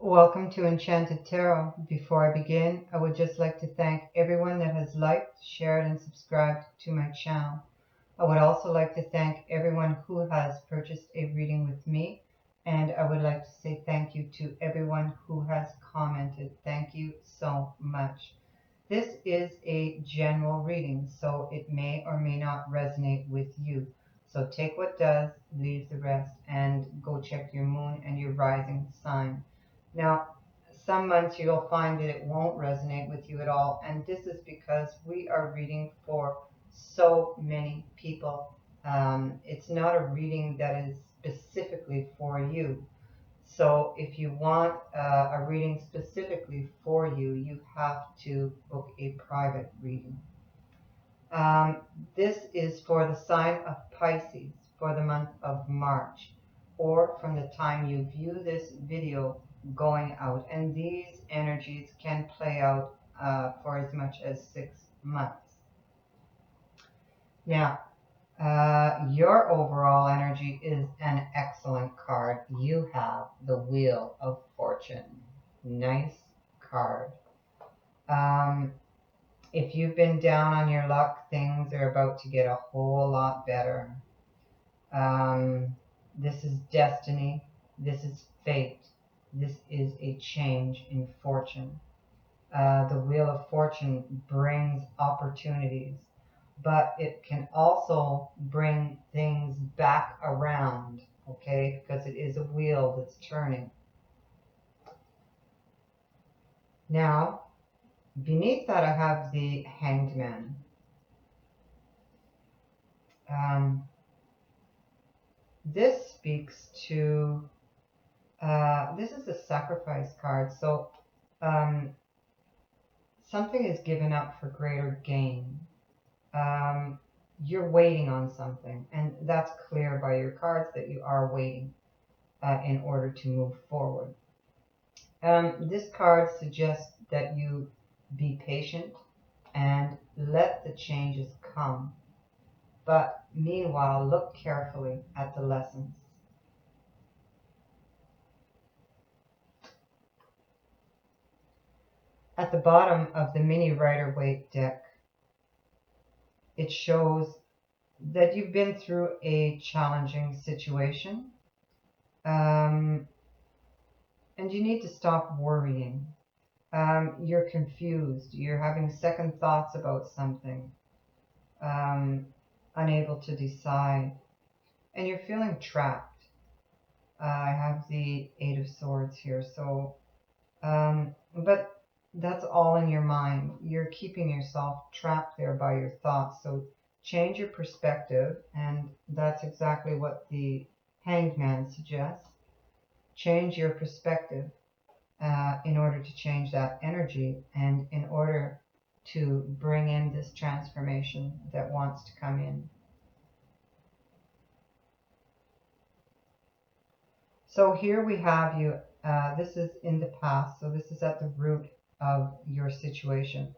Welcome to Enchanted Tarot. Before I begin, I would just like to thank everyone that has liked, shared, and subscribed to my channel. I would also like to thank everyone who has purchased a reading with me, and I would like to say thank you to everyone who has commented. Thank you so much. This is a general reading, so it may or may not resonate with you. So take what does, leave the rest, and go check your moon and your rising sign. Now, some months you'll find that it won't resonate with you at all, and this is because we are reading for so many people. It's not a reading that is specifically for you. So if you want a reading specifically for you, you have to book a private reading. This is for the sign of Pisces for the month of March, or from the time you view this video going out. And these energies can play out for as much as 6 months. Now, your overall energy is an excellent card. You have the Wheel of Fortune. Nice card. If you've been down on your luck, things are about to get a whole lot better. This is destiny. This is fate. This is a change in fortune. The Wheel of Fortune brings opportunities, but it can also bring things back around, okay? Because it is a wheel that's turning. Now, beneath that, I have the Hanged Man. This speaks to, this is a sacrifice card. So something is given up for greater gain. You're waiting on something, and that's clear by your cards that you are waiting in order to move forward. This card suggests that you be patient and let the changes come. But meanwhile, look carefully at the lessons. At the bottom of the mini Rider-Waite deck, it shows that you've been through a challenging situation, and you need to stop worrying. You're confused. You're having second thoughts about something, unable to decide, and you're feeling trapped. I have the Eight of Swords here, so, but that's all in your mind. You're keeping yourself trapped there by your thoughts. So change your perspective, and that's exactly what the Hanged Man suggests. Change your perspective in order to change that energy and in order to bring in this transformation that wants to come in. So here we have you. This is in the past, so this is at the root of your situation.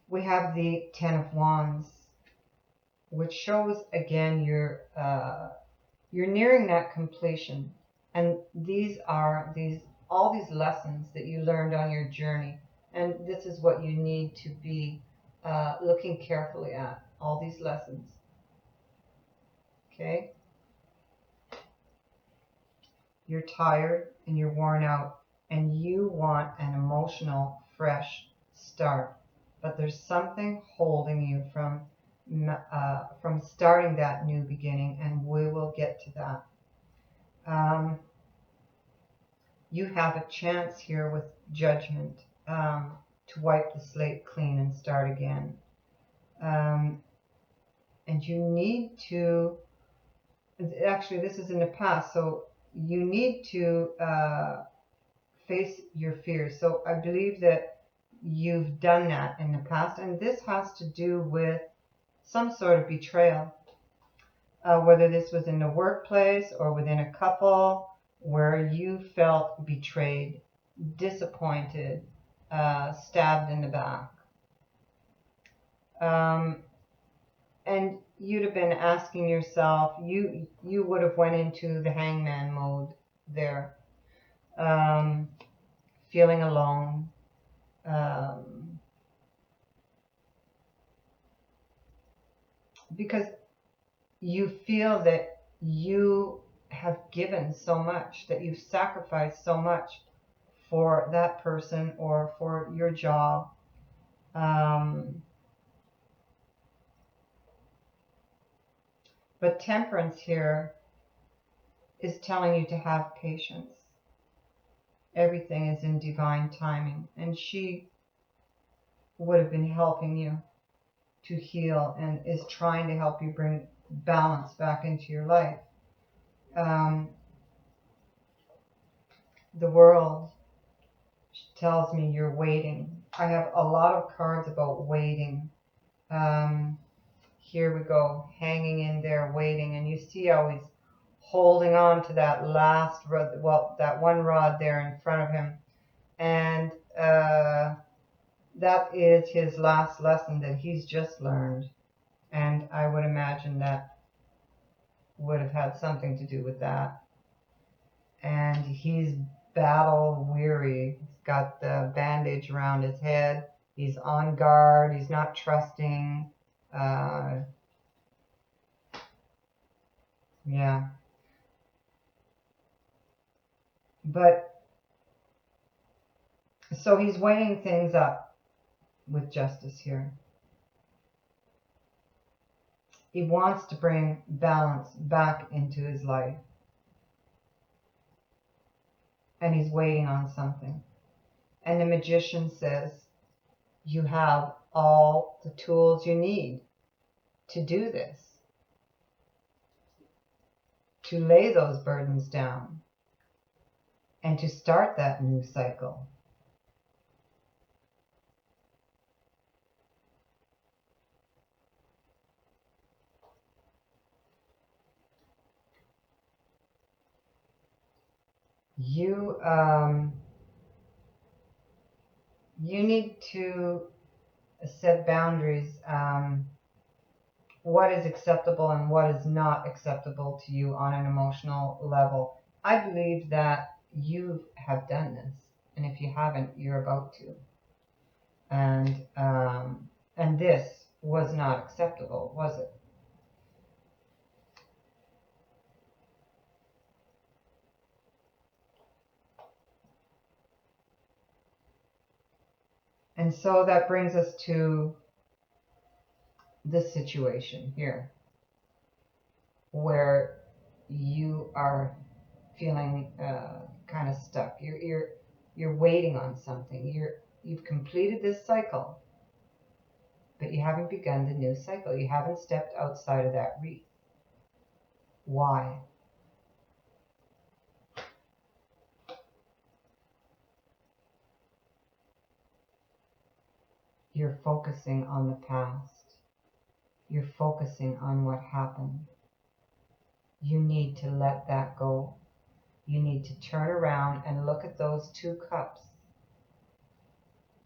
We have the Ten of Wands, which shows again you're nearing that completion, and these are all these lessons that you learned on your journey, and this is what you need to be looking carefully at, all these lessons. Okay, you're tired and you're worn out, and you want an emotional fresh start, but there's something holding you from starting that new beginning, and we will get to that. You have a chance here with Judgment to wipe the slate clean and start again. And you need to, actually this is in the past, so you need to face your fears. So I believe that you've done that in the past, and this has to do with some sort of betrayal, whether this was in the workplace or within a couple, where you felt betrayed, disappointed, stabbed in the back. And you'd have been asking yourself, you would have went into the hangman mode there. feeling alone, because you feel that you have given so much, that you've sacrificed so much for that person or for your job. But Temperance here is telling you to have patience. Everything is in divine timing, and she would have been helping you to heal and is trying to help you bring balance back into your life. The world tells me you're waiting. I have a lot of cards about waiting. Here we go, hanging in there, waiting, and you see how he's holding on to that last rod, well, that one rod there in front of him, and that is his last lesson that he's just learned, and I would imagine that would have had something to do with that. And he's battle weary. He's got the bandage around his head. He's on guard. He's not trusting. Yeah. But so he's weighing things up with justice here. He wants to bring balance back into his life. And he's waiting on something. And the Magician says, you have all the tools you need to do this, to lay those burdens down, and to start that new cycle. You need to set boundaries. What is acceptable and what is not acceptable to you on an emotional level. I believe that you have done this, and if you haven't, you're about to. And this was not acceptable, was it? And so that brings us to this situation here, where you are feeling kind of stuck. You're waiting on something. You've completed this cycle, but you haven't begun the new cycle. You haven't stepped outside of that wreath. Why? You're focusing on the past. You're focusing on what happened. You need to let that go. You need to turn around and look at those two cups.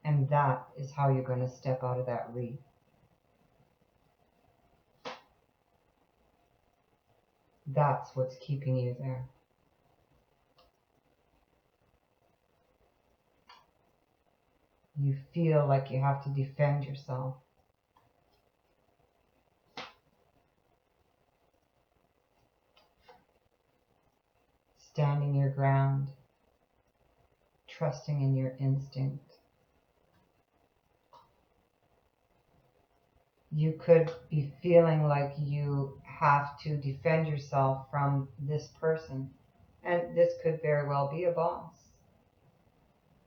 And that is how you're going to step out of that wreath. That's what's keeping you there. You feel like you have to defend yourself. Standing your ground, trusting in your instinct. You could be feeling like you have to defend yourself from this person. And this could very well be a boss.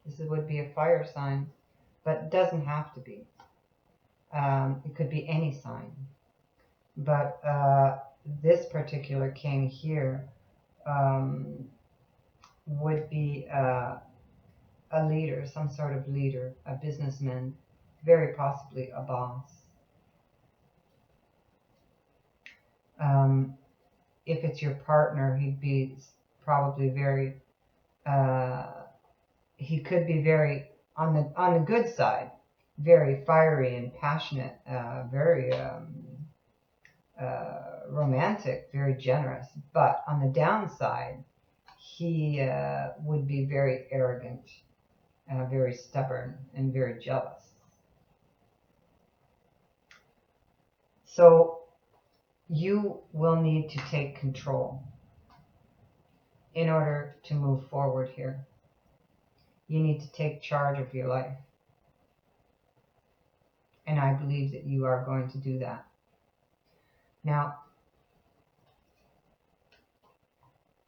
This would be a fire sign, but it doesn't have to be. It could be any sign. But this particular king here would be a leader, some sort of leader, a businessman, very possibly a boss. If it's your partner, he'd be probably very, he could be very, on the good side, very fiery and passionate, very romantic, very generous. But on the downside, he would be very arrogant, very stubborn, and very jealous. So you will need to take control in order to move forward here. You need to take charge of your life. And I believe that you are going to do that. Now,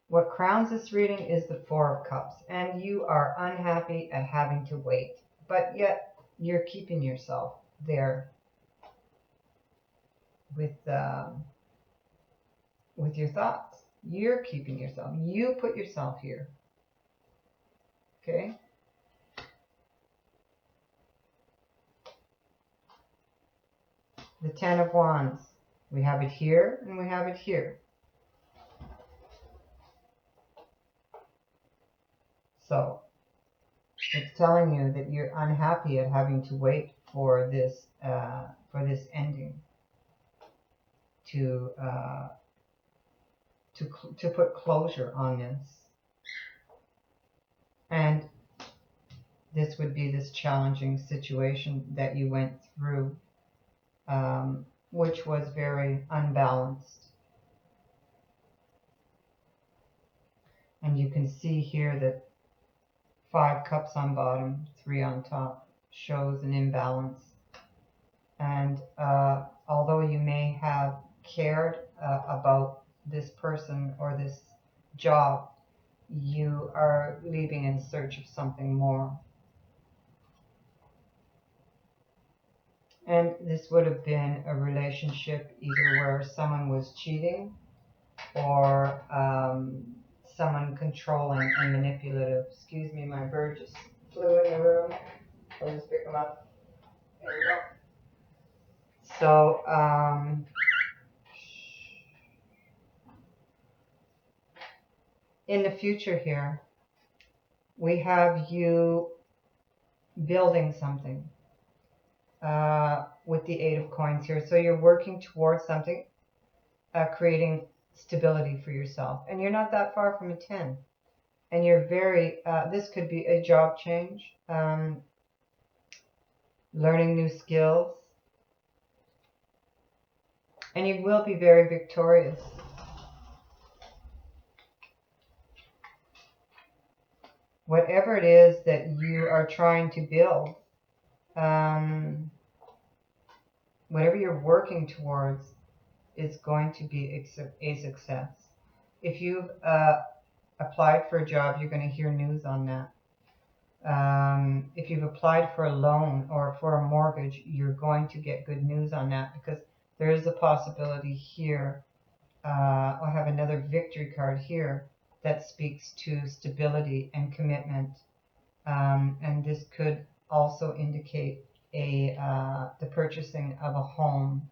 what crowns this reading is the Four of Cups. And you are unhappy at having to wait. But yet, you're keeping yourself there with your thoughts. You're keeping yourself. You put yourself here. Okay? The Ten of Wands. We have it here and we have it here. So, it's telling you that you're unhappy at having to wait for this ending to put closure on this. And this would be this challenging situation that you went through, which was very unbalanced. And you can see here that 5 cups on bottom, 3 on top, shows an imbalance. And although you may have cared about this person or this job, you are leaving in search of something more. And this would have been a relationship either where someone was cheating or someone controlling and manipulative. Excuse me, my bird just flew in the room. I'll just pick them up. There we go. So, in the future here, we have you building something with the 8 of Coins here. So you're working towards something, creating stability for yourself. And you're not that far from a 10. And you're very, this could be a job change, learning new skills. And you will be very victorious. Whatever it is that you are trying to build, whatever you're working towards is going to be a success. If you've applied for a job, you're going to hear news on that. If you've applied for a loan or for a mortgage, you're going to get good news on that, because there is a possibility here. I have another victory card here that speaks to stability and commitment. And this could also indicate the purchasing of a home.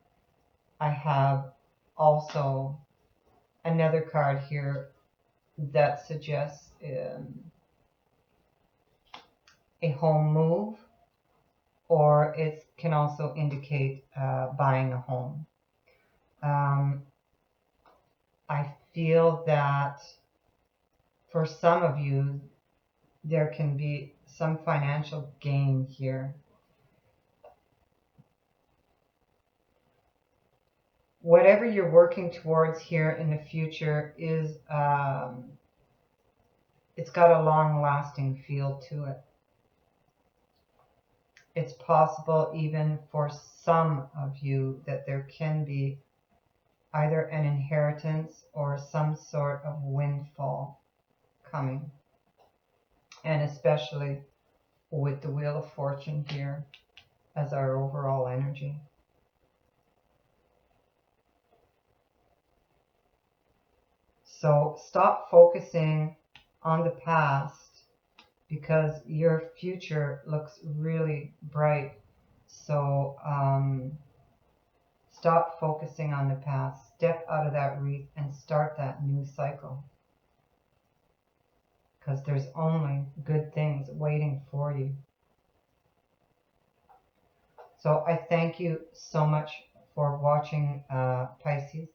I have also another card here that suggests a home move, or it can also indicate buying a home. I feel that for some of you, there can be some financial gain here. Whatever you're working towards here in the future is, it's got a long-lasting feel to it. It's possible even for some of you that there can be either an inheritance or some sort of windfall coming. And especially with the Wheel of Fortune here as our overall energy. So stop focusing on the past, because your future looks really bright. So stop focusing on the past. Step out of that wreath and start that new cycle, because there's only good things waiting for you. So I thank you so much for watching, Pisces.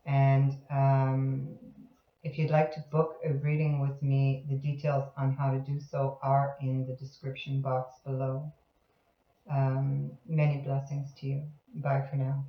And If you'd like to book a reading with me, the details on how to do so are in the description box below. Many blessings to you. Bye for now.